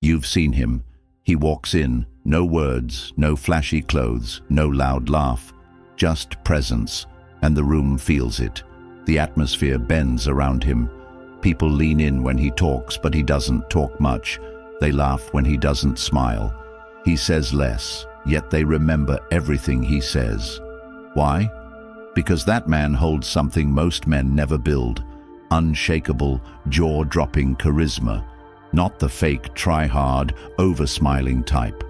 You've seen him. He walks in, no words, no flashy clothes, no loud laugh, just presence, and the room feels it. The atmosphere bends around him. People lean in when he talks, but he doesn't talk much. They laugh when he doesn't smile. He says less, yet they remember everything he says. Why? Because that man holds something most men never build: unshakable, jaw-dropping charisma, not the fake, try-hard, over-smiling type.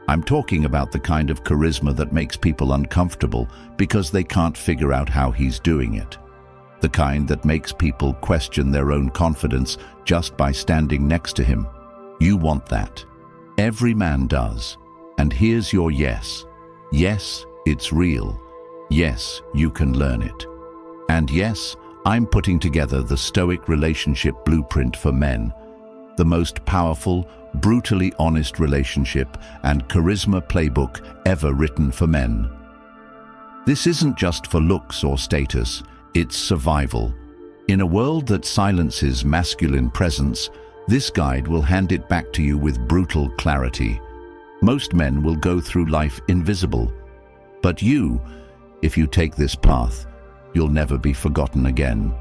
I'm talking about the kind of charisma that makes people uncomfortable because they can't figure out how he's doing it. The kind that makes people question their own confidence just by standing next to him. You want that. Every man does. And here's your yes. Yes, it's real. Yes, you can learn it. And yes, I'm putting together the Stoic relationship blueprint for men. The most powerful, brutally honest relationship and charisma playbook ever written for men. This isn't just for looks or status, it's survival. In a world that silences masculine presence, this guide will hand it back to you with brutal clarity. Most men will go through life invisible. But you, if you take this path, you'll never be forgotten again.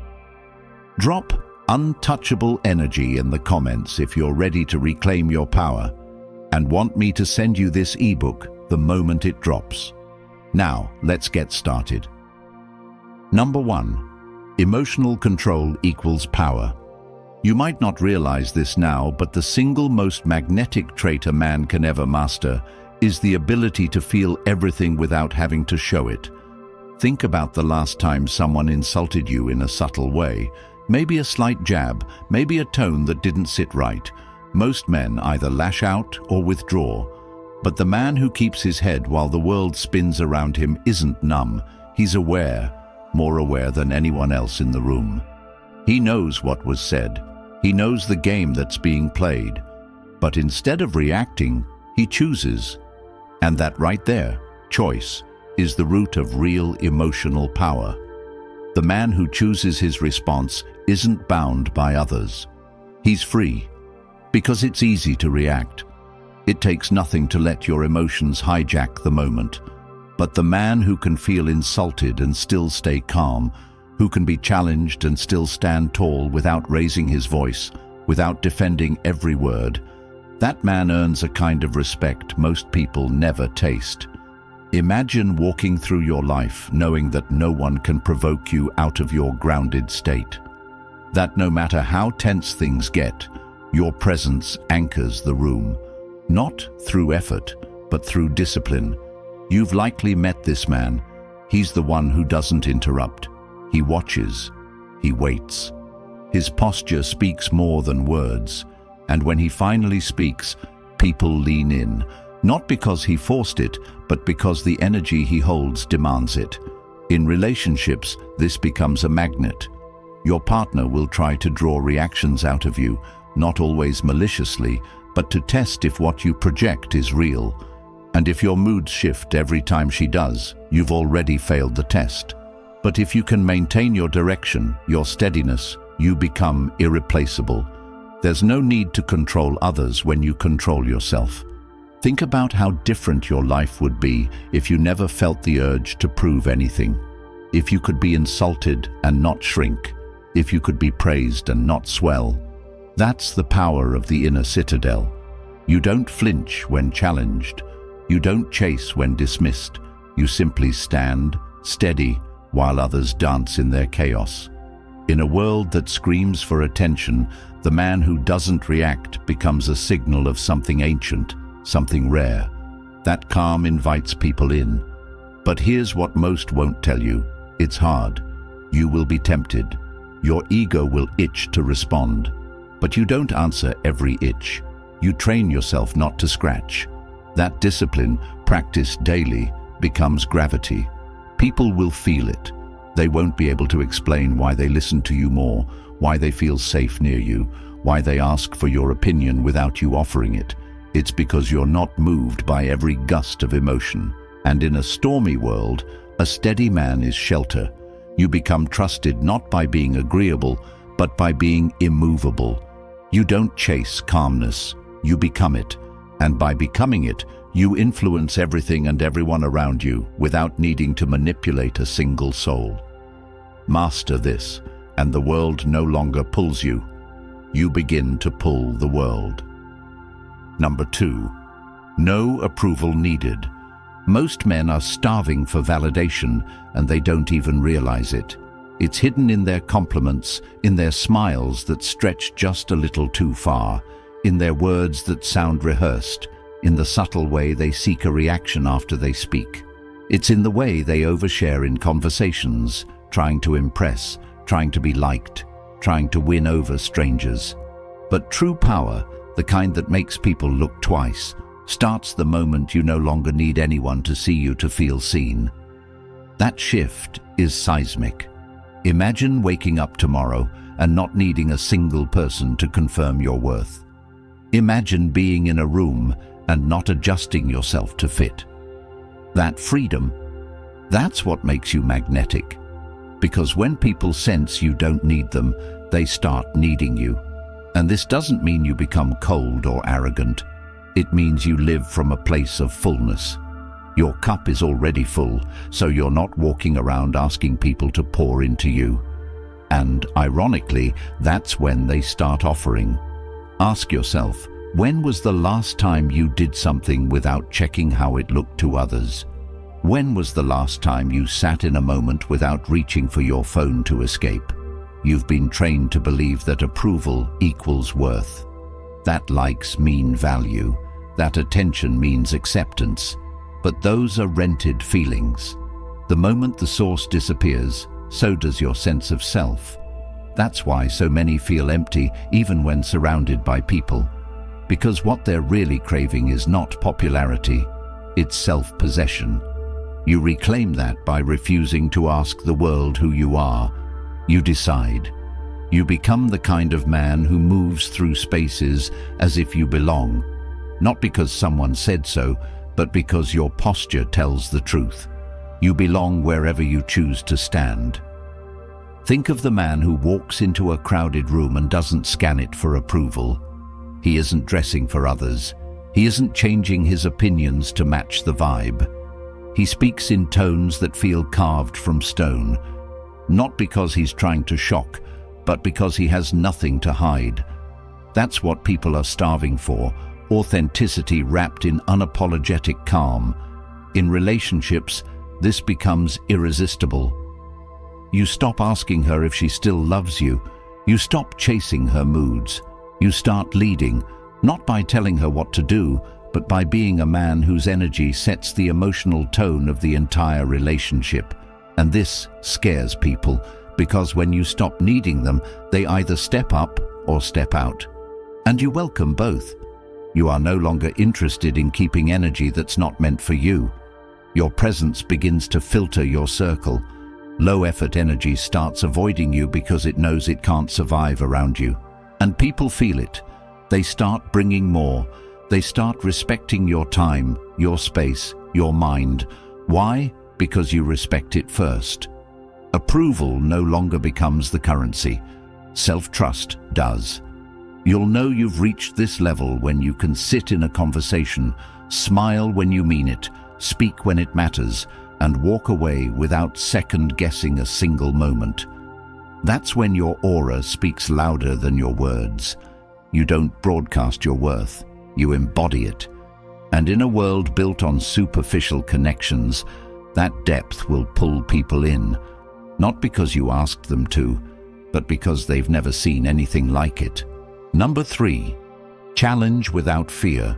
Drop untouchable energy in the comments if you're ready to reclaim your power and want me to send you this ebook the moment it drops. Now, let's get started. Number 1. Emotional control equals power. You might not realize this now, but the single most magnetic trait a man can ever master is the ability to feel everything without having to show it. Think about the last time someone insulted you in a subtle way. Maybe a slight jab, maybe a tone that didn't sit right. Most men either lash out or withdraw. But the man who keeps his head while the world spins around him isn't numb. He's aware, more aware than anyone else in the room. He knows what was said. He knows the game that's being played. But instead of reacting, he chooses. And that right there, choice, is the root of real emotional power. The man who chooses his response isn't bound by others. He's free, because it's easy to react. It takes nothing to let your emotions hijack the moment. But the man who can feel insulted and still stay calm, who can be challenged and still stand tall without raising his voice, without defending every word, that man earns a kind of respect most people never taste. Imagine walking through your life knowing that no one can provoke you out of your grounded state. That no matter how tense things get, your presence anchors the room, not through effort, but through discipline. You've likely met this man. He's the one who doesn't interrupt. He watches. He waits. His posture speaks more than words. And when he finally speaks, people lean in. Not because he forced it, but because the energy he holds demands it. In relationships, this becomes a magnet. Your partner will try to draw reactions out of you, not always maliciously, but to test if what you project is real. And if your moods shift every time she does, you've already failed the test. But if you can maintain your direction, your steadiness, you become irreplaceable. There's no need to control others when you control yourself. Think about how different your life would be if you never felt the urge to prove anything. If you could be insulted and not shrink. If you could be praised and not swell. That's the power of the inner citadel. You don't flinch when challenged. You don't chase when dismissed. You simply stand, steady, while others dance in their chaos. In a world that screams for attention, the man who doesn't react becomes a signal of something ancient, something rare. That calm invites people in. But here's what most won't tell you. It's hard. You will be tempted. Your ego will itch to respond. But you don't answer every itch. You train yourself not to scratch. That discipline, practiced daily, becomes gravity. People will feel it. They won't be able to explain why they listen to you more, why they feel safe near you, why they ask for your opinion without you offering it. It's because you're not moved by every gust of emotion. And in a stormy world, a steady man is shelter. You become trusted not by being agreeable, but by being immovable. You don't chase calmness. you become it, and by becoming it, you influence everything and everyone around you without needing to manipulate a single soul. Master this, and the world no longer pulls you. You begin to pull the world. Number 2, no approval needed. Most men are starving for validation, and they don't even realize it. It's hidden in their compliments, in their smiles that stretch just a little too far, in their words that sound rehearsed, in the subtle way they seek a reaction after they speak. It's in the way they overshare in conversations, trying to impress, trying to be liked, trying to win over strangers. But true power, the kind that makes people look twice, starts the moment you no longer need anyone to see you to feel seen. That shift is seismic. Imagine waking up tomorrow and not needing a single person to confirm your worth. Imagine being in a room and not adjusting yourself to fit. That freedom, that's what makes you magnetic. Because when people sense you don't need them, they start needing you. And this doesn't mean you become cold or arrogant. It means you live from a place of fullness. Your cup is already full, so you're not walking around asking people to pour into you. And ironically, that's when they start offering. Ask yourself, when was the last time you did something without checking how it looked to others? When was the last time you sat in a moment without reaching for your phone to escape? You've been trained to believe that approval equals worth. That likes mean value. That attention means acceptance. But those are rented feelings. The moment the source disappears, so does your sense of self. That's why so many feel empty even when surrounded by people. Because what they're really craving is not popularity, it's self-possession. You reclaim that by refusing to ask the world who you are. You decide. You become the kind of man who moves through spaces as if you belong, not because someone said so, but because your posture tells the truth. You belong wherever you choose to stand. Think of the man who walks into a crowded room and doesn't scan it for approval. He isn't dressing for others. He isn't changing his opinions to match the vibe. He speaks in tones that feel carved from stone, not because he's trying to shock, but because he has nothing to hide. That's what people are starving for, authenticity wrapped in unapologetic calm. In relationships, this becomes irresistible. You stop asking her if she still loves you. You stop chasing her moods. You start leading, not by telling her what to do, but by being a man whose energy sets the emotional tone of the entire relationship. And this scares people, because when you stop needing them, they either step up or step out. And you welcome both. You are no longer interested in keeping energy that's not meant for you. Your presence begins to filter your circle. Low-effort energy starts avoiding you because it knows it can't survive around you. And people feel it. They start bringing more. They start respecting your time, your space, your mind. Why? Because you respect it first. Approval no longer becomes the currency. Self-trust does. You'll know you've reached this level when you can sit in a conversation, smile when you mean it, speak when it matters, and walk away without second-guessing a single moment. That's when your aura speaks louder than your words. You don't broadcast your worth, you embody it. And in a world built on superficial connections, that depth will pull people in, not because you asked them to, but because they've never seen anything like it. Number 3, challenge without fear.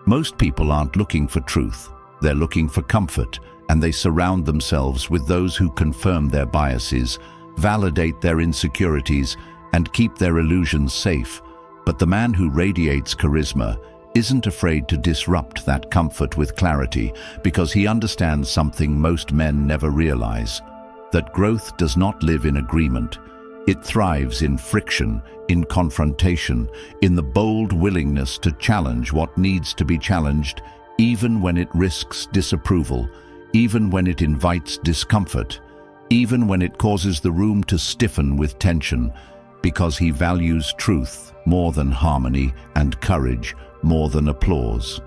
Most people aren't looking for truth, they're looking for comfort, and they surround themselves with those who confirm their biases, validate their insecurities, and keep their illusions safe. But the man who radiates charisma isn't afraid to disrupt that comfort with clarity, because he understands something most men never realize: that growth does not live in agreement. It thrives in friction, in confrontation, in the bold willingness to challenge what needs to be challenged, even when it risks disapproval, even when it invites discomfort, even when it causes the room to stiffen with tension. because he values truth more than harmony and courage more than applause.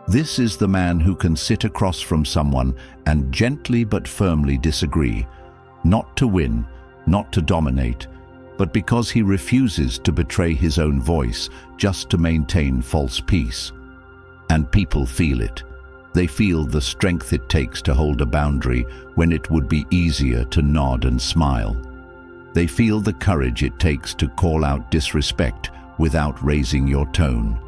This is the man who can sit across from someone and gently but firmly disagree, not to win, not to dominate, but because he refuses to betray his own voice just to maintain false peace. And people feel it. They feel the strength it takes to hold a boundary when it would be easier to nod and smile. They feel the courage it takes to call out disrespect without raising your tone.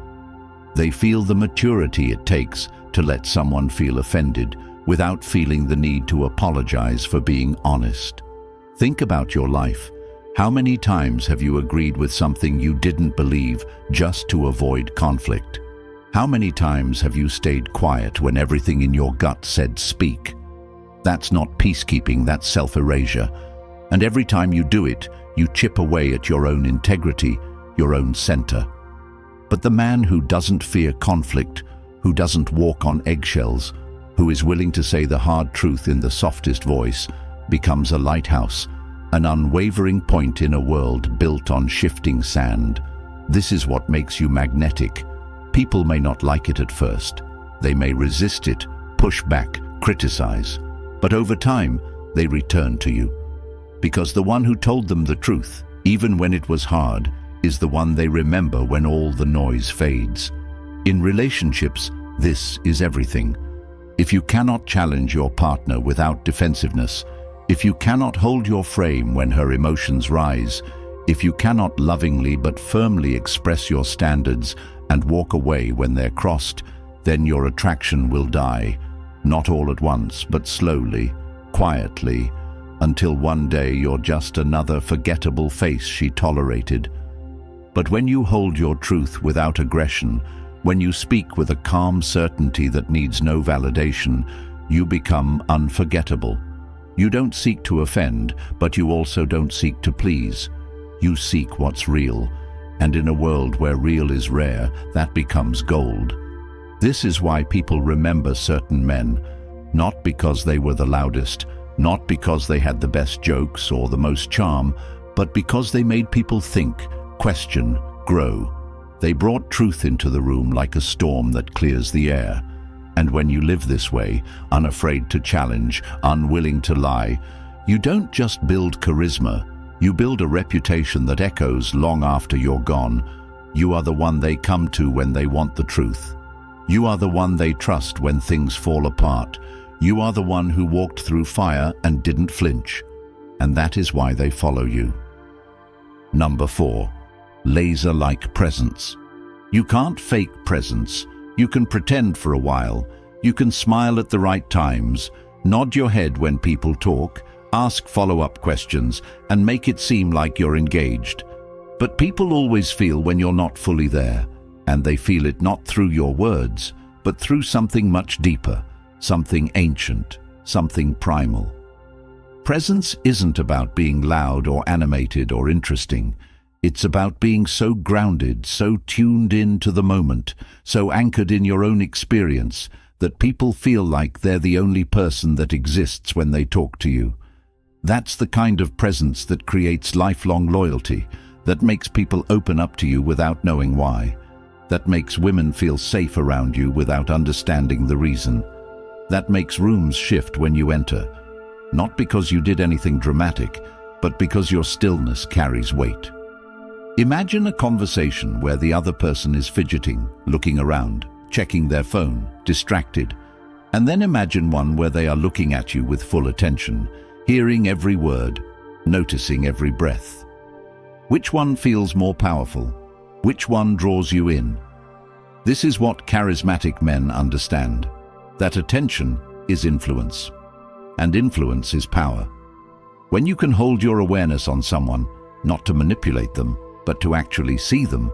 They feel the maturity it takes to let someone feel offended without feeling the need to apologize for being honest. Think about your life. How many times have you agreed with something you didn't believe just to avoid conflict? How many times have you stayed quiet when everything in your gut said speak? That's not peacekeeping, that's self-erasure. And every time you do it, you chip away at your own integrity, your own center. But the man who doesn't fear conflict, who doesn't walk on eggshells, who is willing to say the hard truth in the softest voice, becomes a lighthouse, an unwavering point in a world built on shifting sand. This is what makes you magnetic. People may not like it at first. They may resist it, push back, criticize. But over time, they return to you. Because the one who told them the truth, even when it was hard, is the one they remember when all the noise fades. In relationships, this is everything. If you cannot challenge your partner without defensiveness, if you cannot hold your frame when her emotions rise, if you cannot lovingly but firmly express your standards and walk away when they're crossed, then your attraction will die, not all at once, but slowly, quietly, until one day you're just another forgettable face she tolerated. But when you hold your truth without aggression, when you speak with a calm certainty that needs no validation, you become unforgettable. You don't seek to offend, but you also don't seek to please. You seek what's real. And in a world where real is rare, that becomes gold. This is why people remember certain men, not because they were the loudest, not because they had the best jokes or the most charm, but because they made people think, question, grow. They brought truth into the room like a storm that clears the air. And when you live this way, unafraid to challenge, unwilling to lie, you don't just build charisma, you build a reputation that echoes long after you're gone. You are the one they come to when they want the truth. You are the one they trust when things fall apart. You are the one who walked through fire and didn't flinch. And that is why they follow you. Number 4, laser-like presence. You can't fake presence. You can pretend for a while. You can smile at the right times, nod your head when people talk, ask follow-up questions, and make it seem like you're engaged. But people always feel when you're not fully there, and they feel it not through your words, but through something much deeper, something ancient, something primal. Presence isn't about being loud or animated or interesting. It's about being so grounded, so tuned in to the moment, so anchored in your own experience, that people feel like they're the only person that exists when they talk to you. That's the kind of presence that creates lifelong loyalty, that makes people open up to you without knowing why, that makes women feel safe around you without understanding the reason, that makes rooms shift when you enter, not because you did anything dramatic, but because your stillness carries weight. Imagine a conversation where the other person is fidgeting, looking around, checking their phone, distracted, and then imagine one where they are looking at you with full attention, hearing every word, noticing every breath. Which one feels more powerful? Which one draws you in? This is what charismatic men understand, that attention is influence, and influence is power. When you can hold your awareness on someone, not to manipulate them, but to actually see them,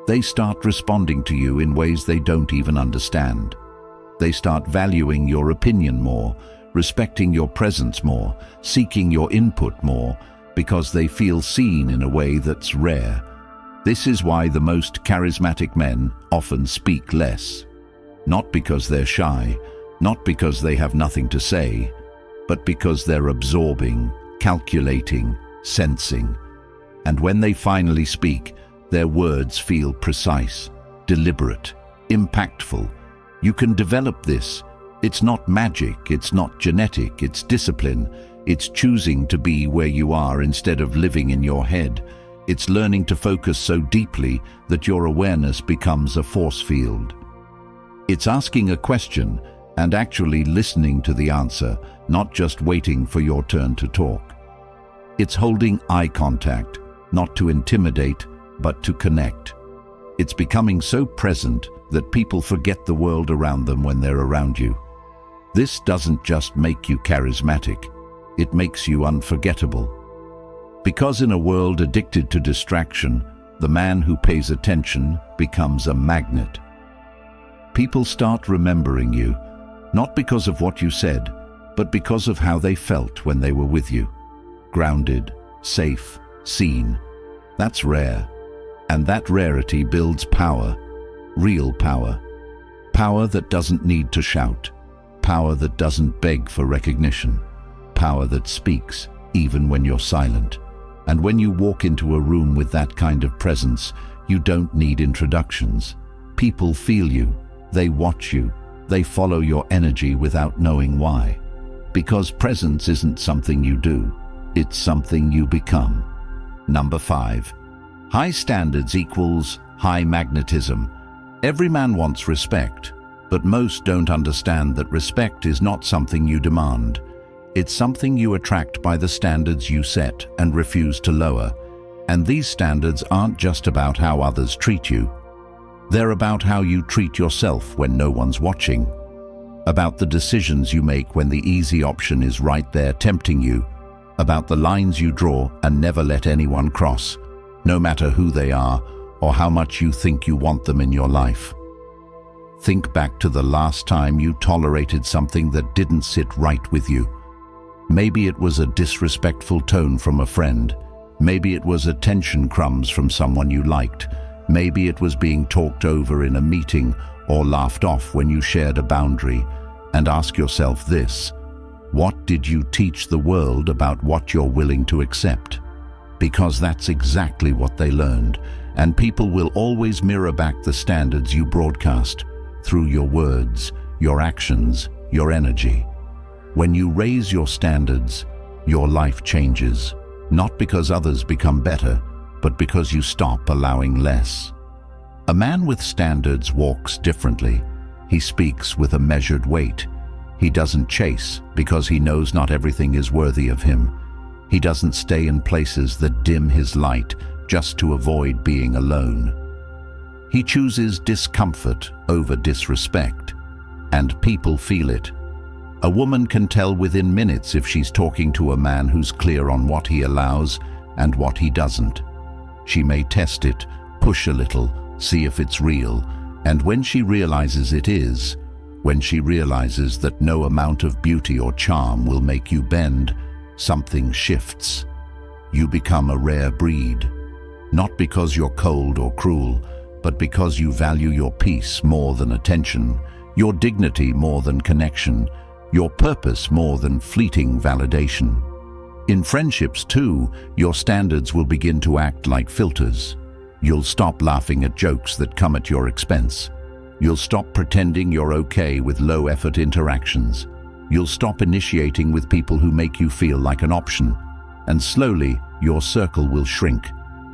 they start responding to you in ways they don't even understand. They start valuing your opinion more, respecting your presence more, seeking your input more, because they feel seen in a way that's rare. This is why the most charismatic men often speak less. Not because they're shy, not because they have nothing to say, but because they're absorbing, calculating, sensing. And when they finally speak, their words feel precise, deliberate, impactful. You can develop this. It's not magic, it's not genetic, it's discipline. It's choosing to be where you are instead of living in your head. It's learning to focus so deeply that your awareness becomes a force field. It's asking a question and actually listening to the answer, not just waiting for your turn to talk. It's holding eye contact, not to intimidate, but to connect. It's becoming so present that people forget the world around them when they're around you. This doesn't just make you charismatic, it makes you unforgettable. Because in a world addicted to distraction, the man who pays attention becomes a magnet. People start remembering you, not because of what you said, but because of how they felt when they were with you. Grounded, safe, seen. That's rare. And that rarity builds power, real power. Power that doesn't need to shout. Power that doesn't beg for recognition. Power that speaks, even when you're silent. And when you walk into a room with that kind of presence, you don't need introductions. People feel you, they watch you, they follow your energy without knowing why. Because presence isn't something you do, it's something you become. Number 5. High standards equals high magnetism. Every man wants respect, but most don't understand that respect is not something you demand. It's something you attract by the standards you set and refuse to lower. And these standards aren't just about how others treat you. They're about how you treat yourself when no one's watching. About the decisions you make when the easy option is right there tempting you. About the lines you draw and never let anyone cross, no matter who they are or how much you think you want them in your life. Think back to the last time you tolerated something that didn't sit right with you. Maybe it was a disrespectful tone from a friend. Maybe it was attention crumbs from someone you liked. Maybe it was being talked over in a meeting or laughed off when you shared a boundary. And ask yourself this: what did you teach the world about what you're willing to accept? Because that's exactly what they learned, and people will always mirror back the standards you broadcast through your words, your actions, your energy. When you raise your standards, your life changes, not because others become better, but because you stop allowing less. A man with standards walks differently. He speaks with a measured weight. He doesn't chase because he knows not everything is worthy of him. He doesn't stay in places that dim his light just to avoid being alone. He chooses discomfort over disrespect, and people feel it. A woman can tell within minutes if she's talking to a man who's clear on what he allows and what he doesn't. She may test it, push a little, see if it's real, and when she realizes it is, when she realizes that no amount of beauty or charm will make you bend, something shifts. You become a rare breed, not because you're cold or cruel, but because you value your peace more than attention, your dignity more than connection, your purpose more than fleeting validation. In friendships too, your standards will begin to act like filters. You'll stop laughing at jokes that come at your expense. You'll stop pretending you're okay with low-effort interactions. You'll stop initiating with people who make you feel like an option. And slowly, your circle will shrink,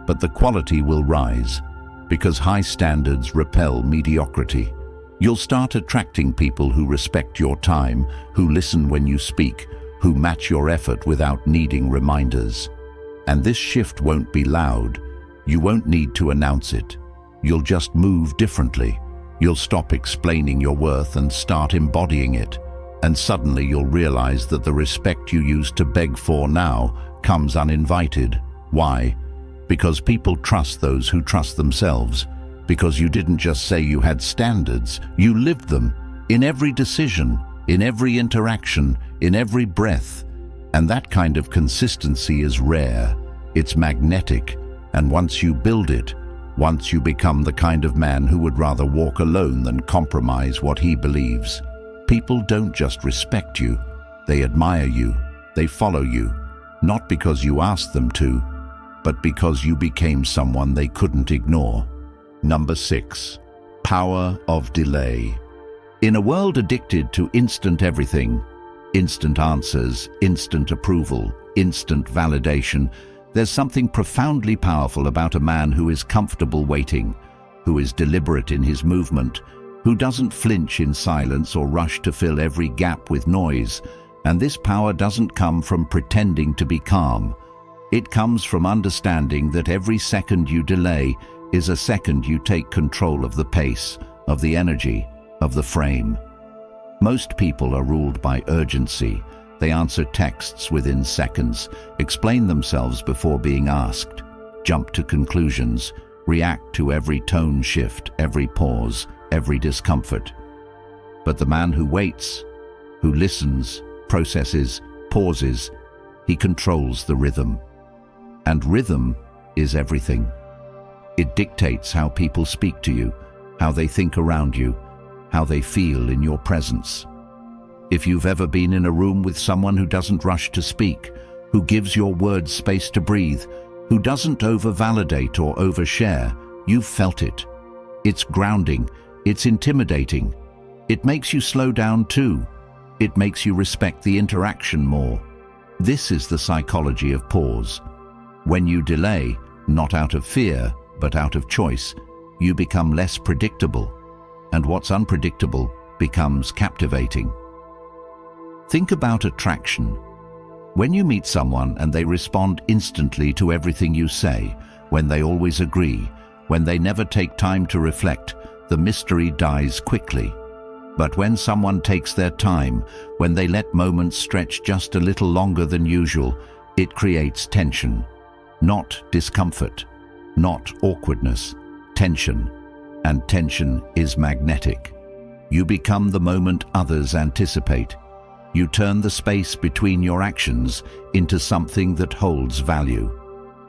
but the quality will rise, because high standards repel mediocrity. You'll start attracting people who respect your time, who listen when you speak, who match your effort without needing reminders. And this shift won't be loud. You won't need to announce it. You'll just move differently. You'll stop explaining your worth and start embodying it. And suddenly you'll realize that the respect you used to beg for now comes uninvited. Why? Because people trust those who trust themselves. Because you didn't just say you had standards, you lived them in every decision, in every interaction, in every breath. And that kind of consistency is rare. It's magnetic. And once you build it, once you become the kind of man who would rather walk alone than compromise what he believes, people don't just respect you, they admire you, they follow you, not because you ask them to, but because you became someone they couldn't ignore. Number 6. Power of delay. In a world addicted to instant everything, instant answers, instant approval, instant validation, there's something profoundly powerful about a man who is comfortable waiting, who is deliberate in his movement, who doesn't flinch in silence or rush to fill every gap with noise. And this power doesn't come from pretending to be calm. It comes from understanding that every second you delay is a second you take control of the pace, of the energy, of the frame. Most people are ruled by urgency. They answer texts within seconds, explain themselves before being asked, jump to conclusions, react to every tone shift, every pause, every discomfort. But the man who waits, who listens, processes, pauses, he controls the rhythm. And rhythm is everything. It dictates how people speak to you, how they think around you, how they feel in your presence. If you've ever been in a room with someone who doesn't rush to speak, who gives your words space to breathe, who doesn't over-validate or overshare, you've felt it. It's grounding, it's intimidating. It makes you slow down too. It makes you respect the interaction more. This is the psychology of pause. When you delay, not out of fear, but out of choice, you become less predictable, and what's unpredictable becomes captivating. Think about attraction. When you meet someone and they respond instantly to everything you say, when they always agree, when they never take time to reflect, the mystery dies quickly. But when someone takes their time, when they let moments stretch just a little longer than usual, it creates tension. Not discomfort, not awkwardness, tension. And tension is magnetic. You become the moment others anticipate. You turn the space between your actions into something that holds value.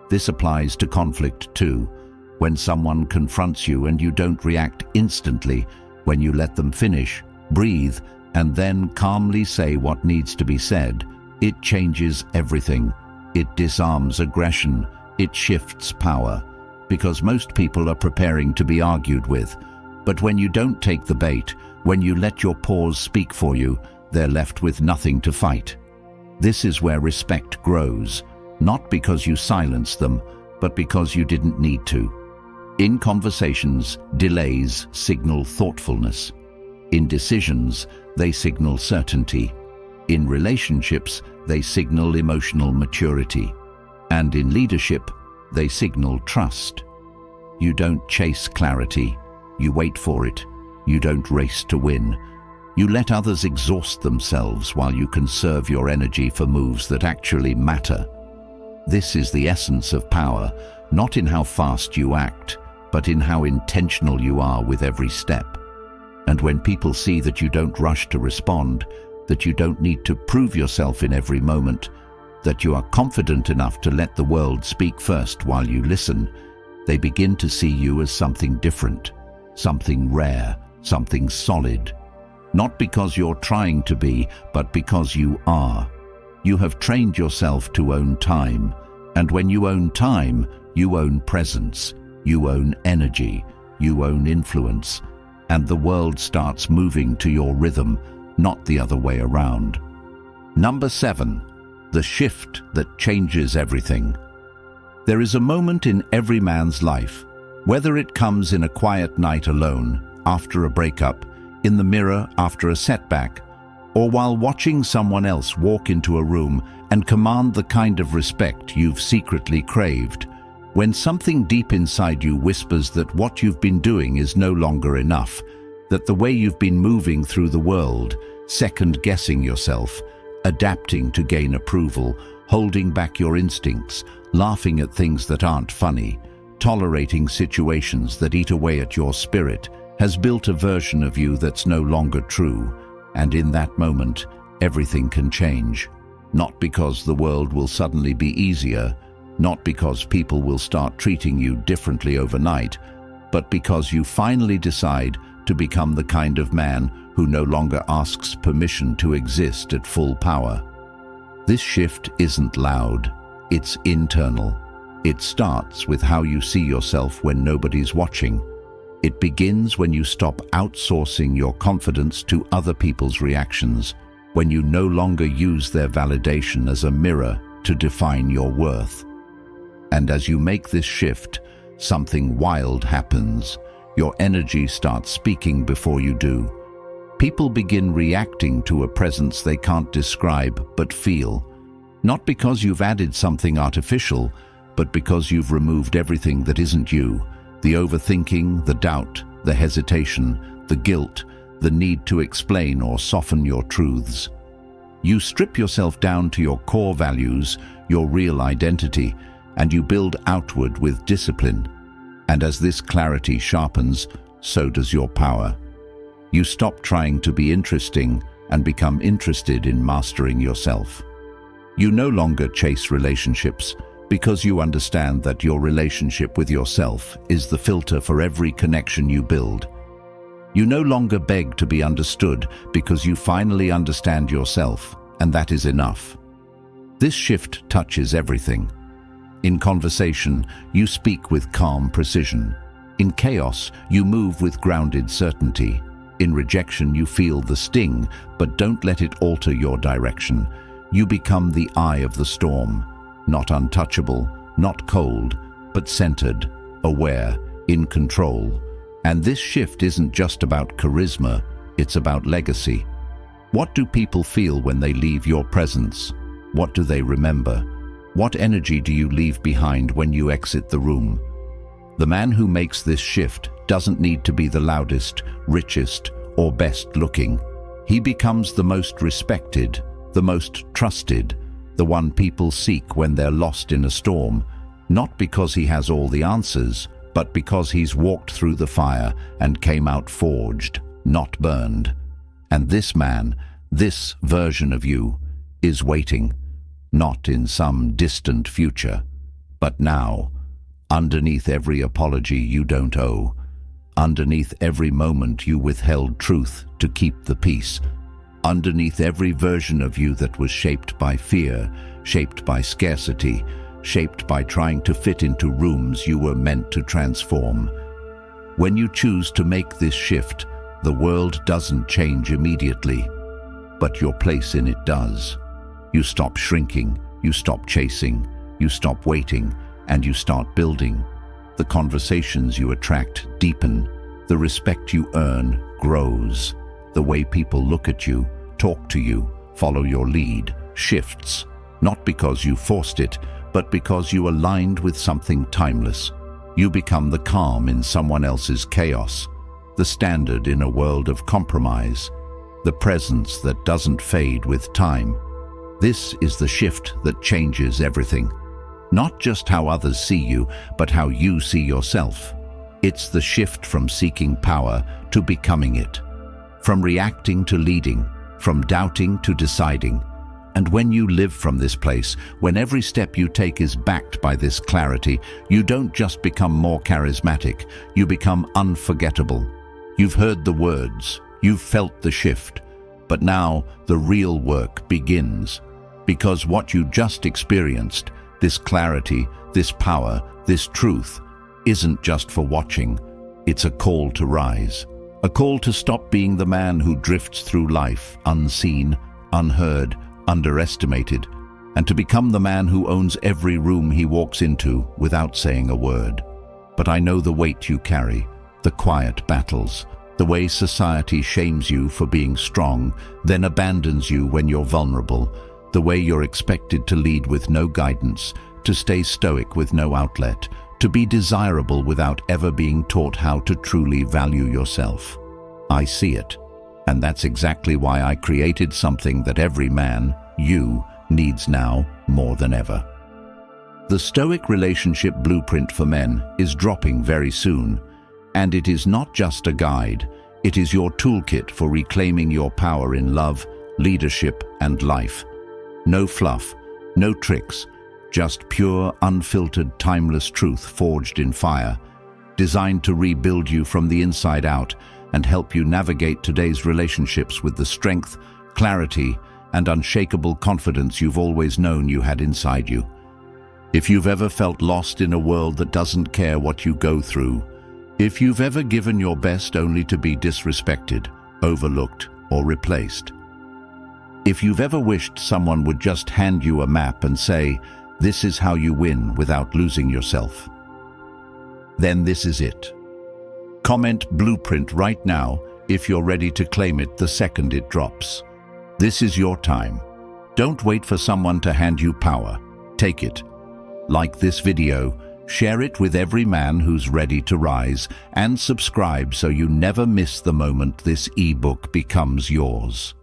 This applies to conflict too. When someone confronts you and you don't react instantly, when you let them finish, breathe, and then calmly say what needs to be said, it changes everything. It disarms aggression. It shifts power. Because most people are preparing to be argued with. But when you don't take the bait, when you let your pause speak for you, they're left with nothing to fight. This is where respect grows, not because you silence them, but because you didn't need to. In conversations, delays signal thoughtfulness. In decisions, they signal certainty. In relationships, they signal emotional maturity. And in leadership, they signal trust. You don't chase clarity. You wait for it. You don't race to win. You let others exhaust themselves while you conserve your energy for moves that actually matter. This is the essence of power, not in how fast you act, but in how intentional you are with every step. And when people see that you don't rush to respond, that you don't need to prove yourself in every moment, that you are confident enough to let the world speak first while you listen, they begin to see you as something different, something rare, something solid. Not because you're trying to be, but because you are. You have trained yourself to own time, and when you own time, you own presence, you own energy, you own influence, and the world starts moving to your rhythm, not the other way around. Number 7. The shift that changes everything. There is a moment in every man's life, whether it comes in a quiet night alone, after a breakup, in the mirror after a setback, or while watching someone else walk into a room and command the kind of respect you've secretly craved, when something deep inside you whispers that what you've been doing is no longer enough, that the way you've been moving through the world, second-guessing yourself, adapting to gain approval, holding back your instincts, laughing at things that aren't funny, tolerating situations that eat away at your spirit, has built a version of you that's no longer true. And in that moment, everything can change. Not because the world will suddenly be easier, not because people will start treating you differently overnight, but because you finally decide to become the kind of man who no longer asks permission to exist at full power. This shift isn't loud, it's internal. It starts with how you see yourself when nobody's watching. It begins when you stop outsourcing your confidence to other people's reactions, when you no longer use their validation as a mirror to define your worth. And as you make this shift, something wild happens. Your energy starts speaking before you do. People begin reacting to a presence they can't describe but feel. Not because you've added something artificial, but because you've removed everything that isn't you. The overthinking, the doubt, the hesitation, the guilt, the need to explain or soften your truths. You strip yourself down to your core values, your real identity, and you build outward with discipline. And as this clarity sharpens, so does your power. You stop trying to be interesting and become interested in mastering yourself. You no longer chase relationships because you understand that your relationship with yourself is the filter for every connection you build. You no longer beg to be understood because you finally understand yourself, and that is enough. This shift touches everything. In conversation, you speak with calm precision. In chaos, you move with grounded certainty. In rejection, you feel the sting, but don't let it alter your direction. You become the eye of the storm, not untouchable, not cold, but centered, aware, in control. And this shift isn't just about charisma, it's about legacy. What do people feel when they leave your presence? What do they remember? What energy do you leave behind when you exit the room? The man who makes this shift doesn't need to be the loudest, richest, or best looking. He becomes the most respected, the most trusted, the one people seek when they're lost in a storm, not because he has all the answers, but because he's walked through the fire and came out forged, not burned. And this man, this version of you, is waiting, not in some distant future, but now, underneath every apology you don't owe, underneath every moment you withheld truth to keep the peace, underneath every version of you that was shaped by fear, shaped by scarcity, shaped by trying to fit into rooms you were meant to transform. When you choose to make this shift, the world doesn't change immediately, but your place in it does. You stop shrinking, you stop chasing, you stop waiting, and you start building. The conversations you attract deepen, the respect you earn grows. The way people look at you, talk to you, follow your lead, shifts, not because you forced it, but because you aligned with something timeless. You become the calm in someone else's chaos, the standard in a world of compromise, the presence that doesn't fade with time. This is the shift that changes everything. Not just how others see you, but how you see yourself. It's the shift from seeking power to becoming it, from reacting to leading, from doubting to deciding. And when you live from this place, when every step you take is backed by this clarity, you don't just become more charismatic, you become unforgettable. You've heard the words, you've felt the shift, but now the real work begins. Because what you just experienced, this clarity, this power, this truth, isn't just for watching. It's a call to rise. A call to stop being the man who drifts through life, unseen, unheard, underestimated, and to become the man who owns every room he walks into without saying a word. But I know the weight you carry, the quiet battles, the way society shames you for being strong, then abandons you when you're vulnerable, the way you're expected to lead with no guidance, to stay stoic with no outlet, to be desirable without ever being taught how to truly value yourself. I see it, and that's exactly why I created something that every man, you, needs now more than ever. The Stoic Relationship Blueprint for Men is dropping very soon, and it is not just a guide, it is your toolkit for reclaiming your power in love, leadership, and life. No fluff, no tricks, just pure, unfiltered, timeless truth forged in fire, designed to rebuild you from the inside out and help you navigate today's relationships with the strength, clarity, and unshakable confidence you've always known you had inside you. If you've ever felt lost in a world that doesn't care what you go through, if you've ever given your best only to be disrespected, overlooked, or replaced, if you've ever wished someone would just hand you a map and say, "This is how you win without losing yourself," then this is it. Comment "Blueprint" right now if you're ready to claim it the second it drops. This is your time. Don't wait for someone to hand you power. Take it. Like this video, share it with every man who's ready to rise, and subscribe so you never miss the moment this ebook becomes yours.